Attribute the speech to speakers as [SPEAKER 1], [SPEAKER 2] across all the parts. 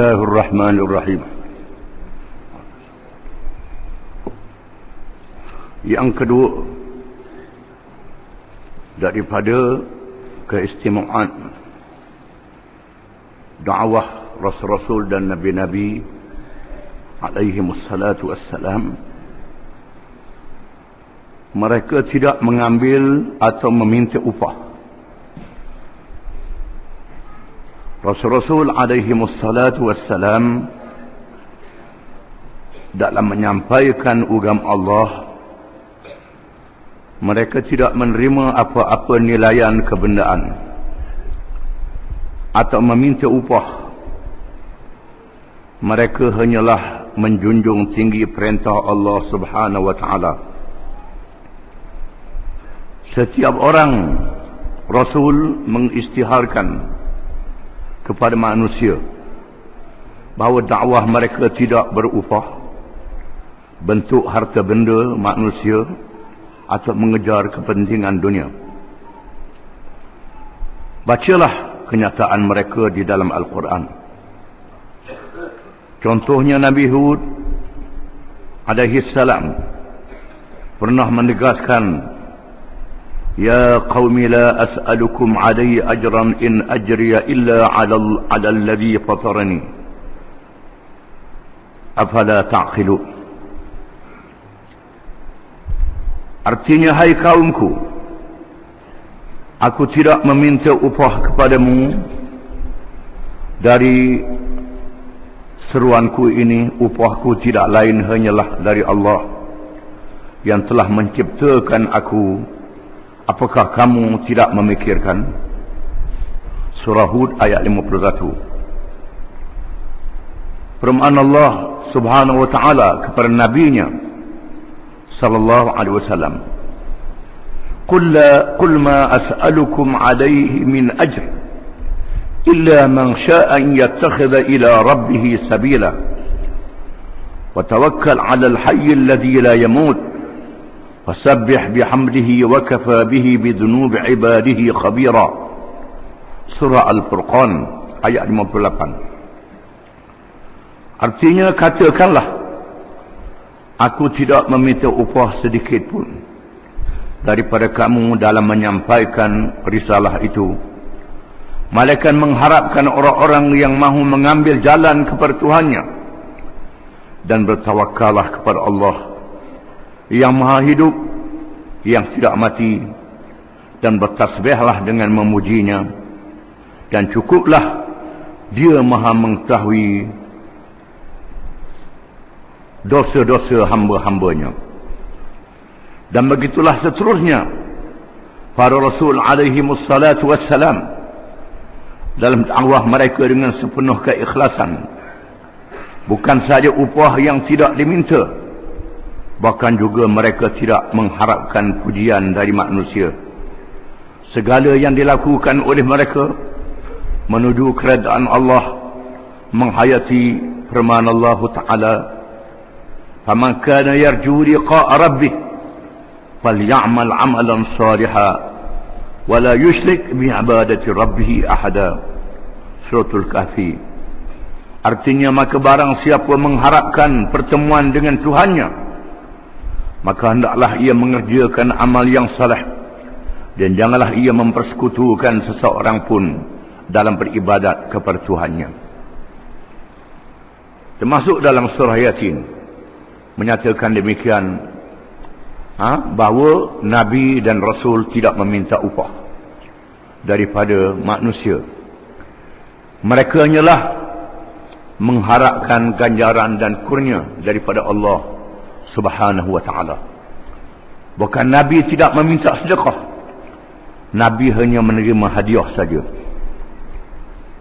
[SPEAKER 1] Bismillahirrahmanirrahim. Yang kedua, daripada keistimewaan dakwah Rasul-Rasul dan Nabi-Nabi alaihimussalatu wassalam, mereka tidak mengambil atau meminta upah. Rasul-Rasul alaihimussalatu wassalam dalam menyampaikan agama Allah, mereka tidak menerima apa-apa nilaian kebendaan atau meminta upah. Mereka hanyalah menjunjung tinggi perintah Allah Subhanahu wa taala. Setiap orang Rasul mengisytiharkan kepada manusia bahawa dakwah mereka tidak berupah, bentuk harta benda manusia atau mengejar kepentingan dunia. Bacalah kenyataan mereka di dalam Al-Quran. Contohnya Nabi Hud alaihi salam pernah menegaskan, Ya qawmi la as'alukum alaihi ajran in ajriya illa ala alladhi fatarani afala ta'qilu. Artinya, hai kaumku, aku tidak meminta upah kepadamu dari seruanku ini. Upahku tidak lain hanyalah dari Allah yang telah menciptakan aku. Apakah kamu tidak memikirkan? Surah Hud ayat 51. Firman Allah Subhanahu wa taala kepada nabinya sallallahu alaihi wasallam, Qul ma as'alukum alaihi min ajr illa man syaa'a an yattakhidha ila rabbih sabila wa tawakkal 'ala al-hayy alladhi la yamut fasabbih bihamdihi wa kafa bihi bidunubi ibadihi khabira. Surah Al-Furqan ayat 58. Artinya, katakanlah, aku tidak meminta upah sedikit pun daripada kamu dalam menyampaikan risalah itu, melainkan mengharapkan orang-orang yang mahu mengambil jalan kepada Tuhannya dan bertawakallah kepada Allah yang maha hidup, yang tidak mati, dan bertasbihlah dengan memujinya, dan cukuplah dia maha mengetahui dosa-dosa hamba-hambanya. Dan begitulah seterusnya para Rasul alaihimussalatu wassalam dalam dakwah mereka dengan sepenuh keikhlasan. Bukan saja upah yang tidak diminta, bahkan juga mereka tidak mengharapkan pujian dari manusia. Segala yang dilakukan oleh mereka menuju keredaan Allah, menghayati firman Allah Ta'ala, "Faman kana yarju liqa'a rabbih falyamal 'amalan shalihan wa la yusyrik bi'ibadati rabbih ahada." Suratul Kahfi. Artinya, maka barang siapa mengharapkan pertemuan dengan Tuhannya, maka hendaklah ia mengerjakan amal yang saleh, dan janganlah ia mempersekutukan seseorang pun dalam beribadat kepada Tuhannya. Termasuk dalam surah Yasin menyatakan demikian, bahawa Nabi dan Rasul tidak meminta upah daripada manusia. Mereka hanyalah mengharapkan ganjaran dan kurnia daripada Allah Subhanahu wa ta'ala. Bukan Nabi tidak meminta sedekah, Nabi hanya menerima hadiah saja.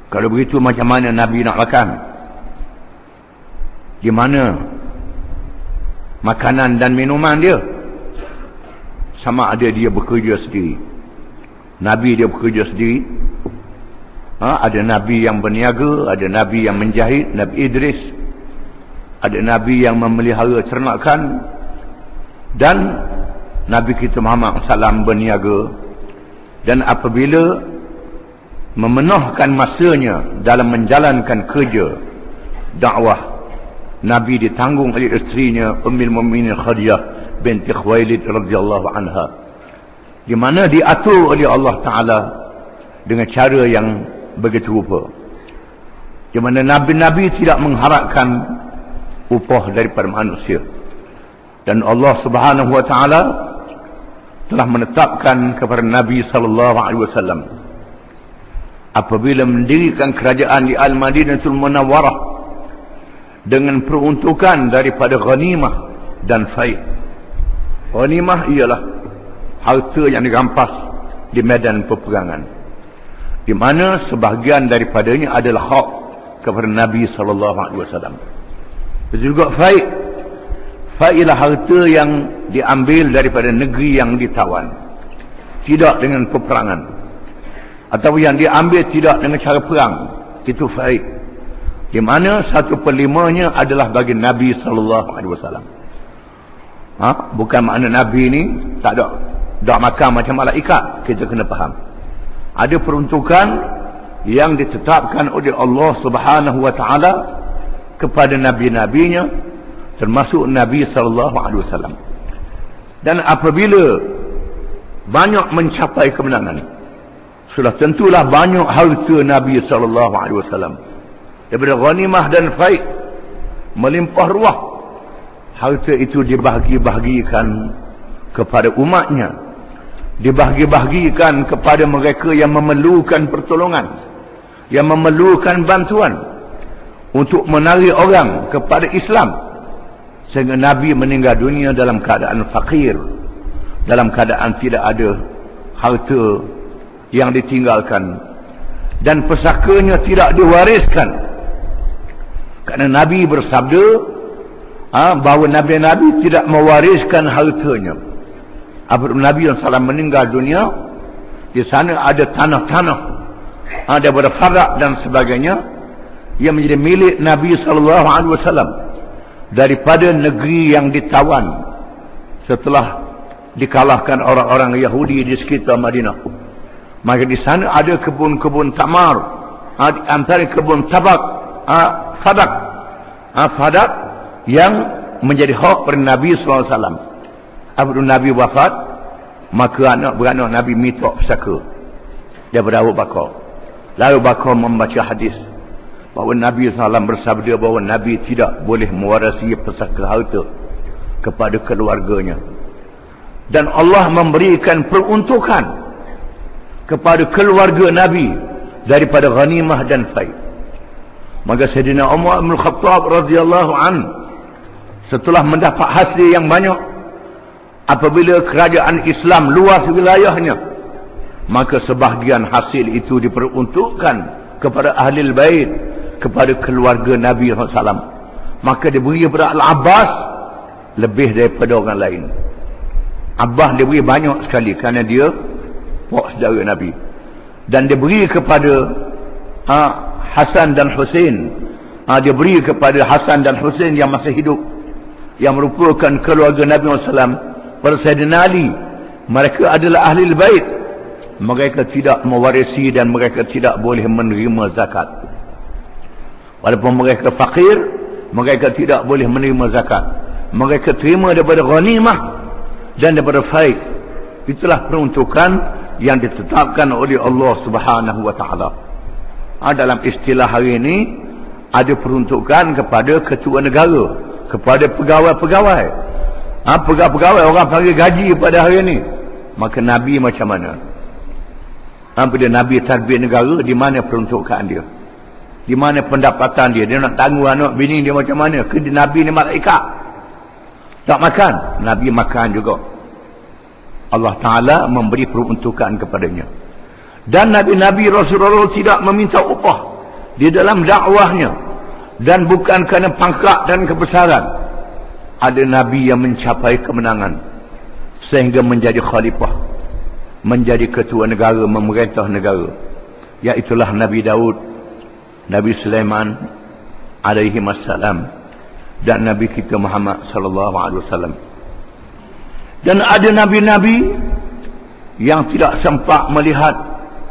[SPEAKER 1] Kalau begitu, macam mana Nabi nak makan? Di mana makanan dan minuman dia? Sama ada dia bekerja sendiri. Nabi dia bekerja sendiri. Ada Nabi yang berniaga, ada Nabi yang menjahit, Nabi Idris. Ada Nabi yang memelihara ternakan, dan Nabi kita Muhammad SAW berniaga. Dan apabila memenuhkan masanya dalam menjalankan kerja dakwah Nabi ditanggung oleh isterinya Ummul Mukminin Khadijah binti Khuwailid radhiyallahu anha, di mana diatur oleh Allah Taala dengan cara yang begitu rupa, di mana nabi-nabi tidak mengharapkan upah daripada manusia, dan Allah Subhanahu wa taala telah menetapkan kepada Nabi sallallahu alaihi wasallam apabila mendirikan kerajaan di Al-Madinatul Munawwarah dengan peruntukan daripada ghanimah dan faid. Ghanimah ialah harta yang dirampas di medan peperangan, di mana sebahagian daripadanya adalah hak kepada Nabi sallallahu alaihi wasallam. Betul juga faid. Faid ialah harta yang diambil daripada negeri yang ditawan, tidak dengan peperangan, atau yang diambil tidak dengan cara perang. Itu faid, di mana 1/5-nya adalah bagi Nabi sallallahu alaihi wasallam. Bukan makna Nabi ni tak makan macam malaikat, kita kena faham. Ada peruntukan yang ditetapkan oleh Allah Subhanahu wa taala kepada nabi-nabinya, termasuk Nabi sallallahu alaihi wasallam. Dan apabila banyak mencapai kemenangan, sudah tentulah banyak harta Nabi sallallahu alaihi wasallam daripada ghanimah dan faid melimpah ruah. Harta itu dibahagi-bahagikan kepada umatnya, dibahagi-bahagikan kepada mereka yang memerlukan pertolongan, yang memerlukan bantuan untuk menarik orang kepada Islam, sehingga Nabi meninggal dunia dalam keadaan fakir, dalam keadaan tidak ada harta yang ditinggalkan, dan pusakanya tidak diwariskan. Kerana Nabi bersabda bahawa Nabi-Nabi tidak mewariskan hartanya. Apabila Nabi SAW meninggal dunia, di sana ada tanah-tanah daripada farak dan sebagainya yang menjadi milik Nabi SAW daripada negeri yang ditawan setelah dikalahkan orang-orang Yahudi di sekitar Madinah. Maka di sana ada kebun-kebun tamar, di antara kebun tabak, fadak yang menjadi hak pada Nabi SAW. Apabila Nabi wafat, maka anak-beranak Nabi minta pusaka daripada Abu Bakar. Lalu Bakar membaca hadis bahawa Nabi SAW bersabda bahawa Nabi tidak boleh mewarisi pusaka harta kepada keluarganya, dan Allah memberikan peruntukan kepada keluarga Nabi daripada ghanimah dan faid. Maka Sayyidina Umar bin Khattab radhiyallahu an, setelah mendapat hasil yang banyak apabila kerajaan Islam luas wilayahnya, maka sebahagian hasil itu diperuntukkan kepada ahli bait, kepada keluarga Nabi SAW. Maka diberi kepada Al-Abbas lebih daripada orang lain. Abbas diberi banyak sekali kerana dia pak saudara Nabi, dan diberi kepada Hasan dan Husain. Dia beri kepada Hasan dan Husain yang masih hidup, yang merupakan keluarga Nabi SAW. Pada Sayyidina Ali, mereka adalah ahli bait, mereka tidak mewarisi dan mereka tidak boleh menerima zakat. Walaupun mereka fakir, mereka tidak boleh menerima zakat. Mereka terima daripada ghanimah dan daripada faid. Itulah peruntukan yang ditetapkan oleh Allah Subhanahu wa taala. Dalam istilah hari ini, ada peruntukan kepada ketua negara, kepada pegawai-pegawai. Pegawai orang panggil gaji pada hari ini. Maka Nabi macam mana? Bila Nabi tarbiyat negara, di mana peruntukan dia? Di mana pendapatan dia? Dia nak tangguh anak bini dia macam mana? Ke Nabi ni malaikat? Tak makan? Nabi makan juga. Allah Ta'ala memberi peruntukan kepadanya. Dan Nabi-Nabi Rasulullah tidak meminta upah di dalam dakwahnya, dan bukan kerana pangkat dan kebesaran. Ada Nabi yang mencapai kemenangan sehingga menjadi khalifah, menjadi ketua negara, memerintah negara. Iaitulah Nabi Daud, Nabi Sulaiman alaihi wassalam, dan Nabi kita Muhammad sallallahu alaihi wasallam. Dan ada nabi-nabi yang tidak sempat melihat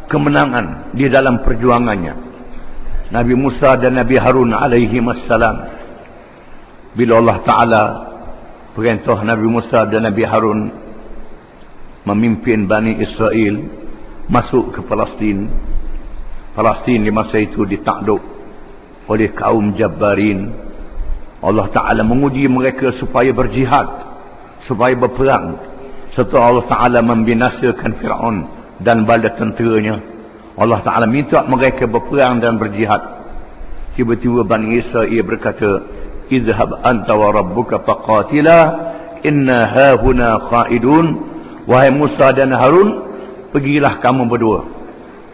[SPEAKER 1] kemenangan di dalam perjuangannya. Nabi Musa dan Nabi Harun alaihi wassalam. Bila Allah Ta'ala perintah Nabi Musa dan Nabi Harun memimpin Bani Israel masuk ke Palestin. Palestin di masa itu ditakluk oleh kaum Jabbarin. Allah Ta'ala menguji mereka supaya berjihad, supaya berperang. Setelah Allah Ta'ala membinasakan Fir'aun dan bala tenteranya, Allah Ta'ala minta mereka berperang dan berjihad. Tiba-tiba Bani Israel berkata, "Idhhab anta wa rabbuka faqatila inna hahuna qa'idun." Wahai Musa dan Harun, pergilah kamu berdua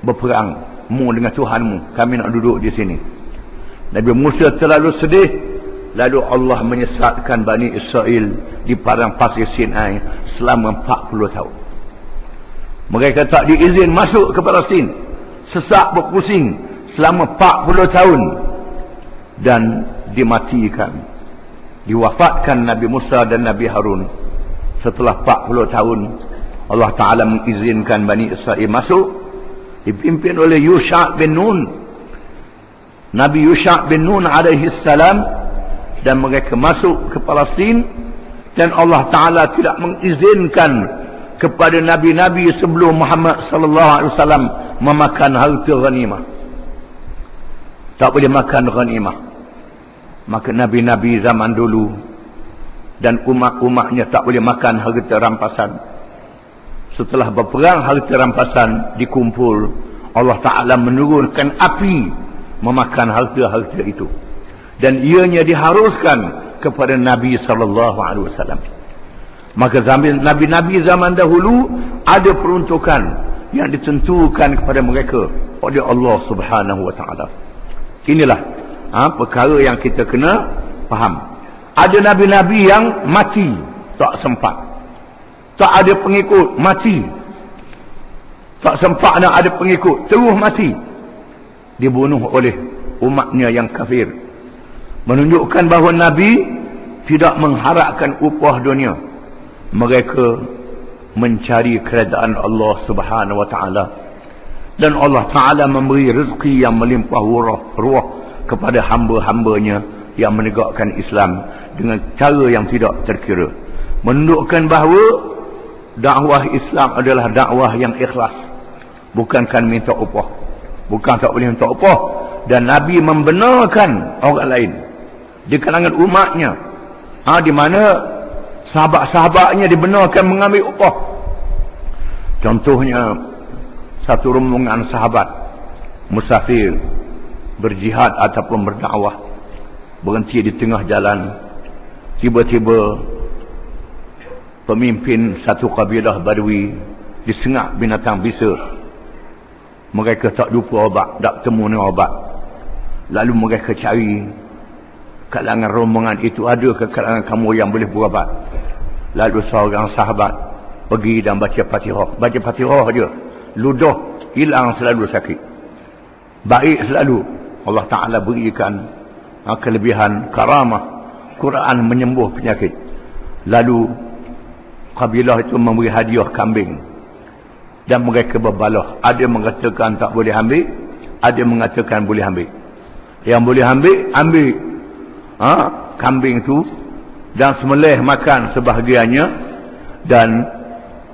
[SPEAKER 1] berperang, mu dengan Tuhanmu, kami nak duduk di sini. Nabi Musa terlalu sedih. Lalu Allah menyesatkan Bani Israel di padang pasir Sinai selama 40 tahun. Mereka tak diizin masuk ke Palestin. Sesak berpusing selama 40 tahun. Dan dimatikan. Diwafatkan Nabi Musa dan Nabi Harun. Setelah 40 tahun, Allah Ta'ala mengizinkan Bani Israel masuk. Dipimpin oleh Yusha' bin Nun. Nabi Yusha' bin Nun alaihi salam. Dan mereka masuk ke Palestin. Dan Allah Ta'ala tidak mengizinkan kepada Nabi-Nabi sebelum Muhammad sallallahu alaihi wasallam memakan harta ghanimah. Tak boleh makan ghanimah. Maka Nabi-Nabi zaman dulu dan umat-umatnya tak boleh makan harta rampasan. Setelah berperang, harta rampasan dikumpul. Allah Ta'ala menurunkan api memakan harta-harta itu. Dan ianya diharuskan kepada Nabi SAW. Maka Nabi-Nabi zaman dahulu ada peruntukan yang ditentukan kepada mereka oleh Allah Subhanahu Wa Taala. Inilah perkara yang kita kena faham. Ada Nabi-Nabi yang mati, tak sempat. Tak ada pengikut, mati. Tak sempat nak ada pengikut, terus mati. Dibunuh oleh umatnya yang kafir. Menunjukkan bahawa Nabi tidak mengharapkan upah dunia. Mereka mencari kerajaan Allah Subhanahu Wa Taala. Dan Allah Ta'ala memberi rezeki yang melimpah ruah kepada hamba-hambanya yang menegakkan Islam dengan cara yang tidak terkira. Menunjukkan bahawa dakwah Islam adalah dakwah yang ikhlas. Bukankan minta upah. Bukan tak boleh minta upah. Dan Nabi membenarkan orang lain di kalangan umatnya, di mana sahabat-sahabatnya dibenarkan mengambil upah. Contohnya satu rombongan sahabat musafir berjihad ataupun berdakwah, berhenti di tengah jalan. Tiba-tiba pemimpin satu kabilah Badui disengak binatang bisa. Mereka tak jumpa obat, tak temu dengan obat. Lalu mereka cari kalangan rombongan itu, ada ke kalangan kamu yang boleh berubat? Lalu seorang sahabat pergi dan baca Fatihah. Baca Fatihah je, ludah hilang selalu sakit, baik selalu. Allah Ta'ala berikan kelebihan karamah Quran menyembuh penyakit. Lalu kabilah itu memberi hadiah kambing dan mereka berbalah. Ada mengatakan tak boleh ambil, ada mengatakan boleh ambil. Yang boleh ambil, ambil kambing itu dan sembelih makan sebahagiannya dan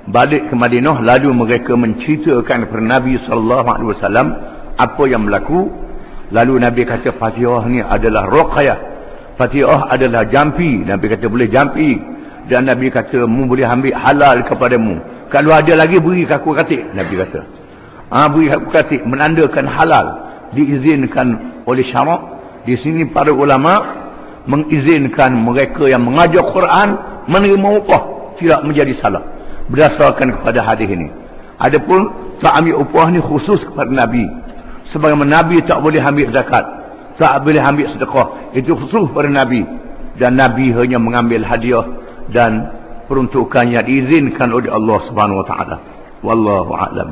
[SPEAKER 1] balik ke Madinah. Lalu mereka menceritakan kepada Nabi SAW apa yang berlaku. Lalu Nabi kata Fatihah ni adalah ruqyah, Fatihah adalah jampi. Nabi kata boleh jampi. Dan Nabi kata mu boleh ambil halal kepadamu. Kalau ada lagi beri aku katik. Nabi kata beri aku katik, menandakan halal, diizinkan oleh syarak. Di sini para ulama mengizinkan mereka yang mengajar Quran menerima upah, tidak menjadi salah berdasarkan kepada hadis ini. Adapun tak ambil upah ni khusus kepada Nabi. Sebagaimana Nabi tak boleh ambil zakat, tak boleh ambil sedekah, itu khusus kepada Nabi. Dan Nabi hanya mengambil hadiah dan peruntukannya diizinkan oleh Allah Subhanahu Wa Taala. Wallahu a'lam.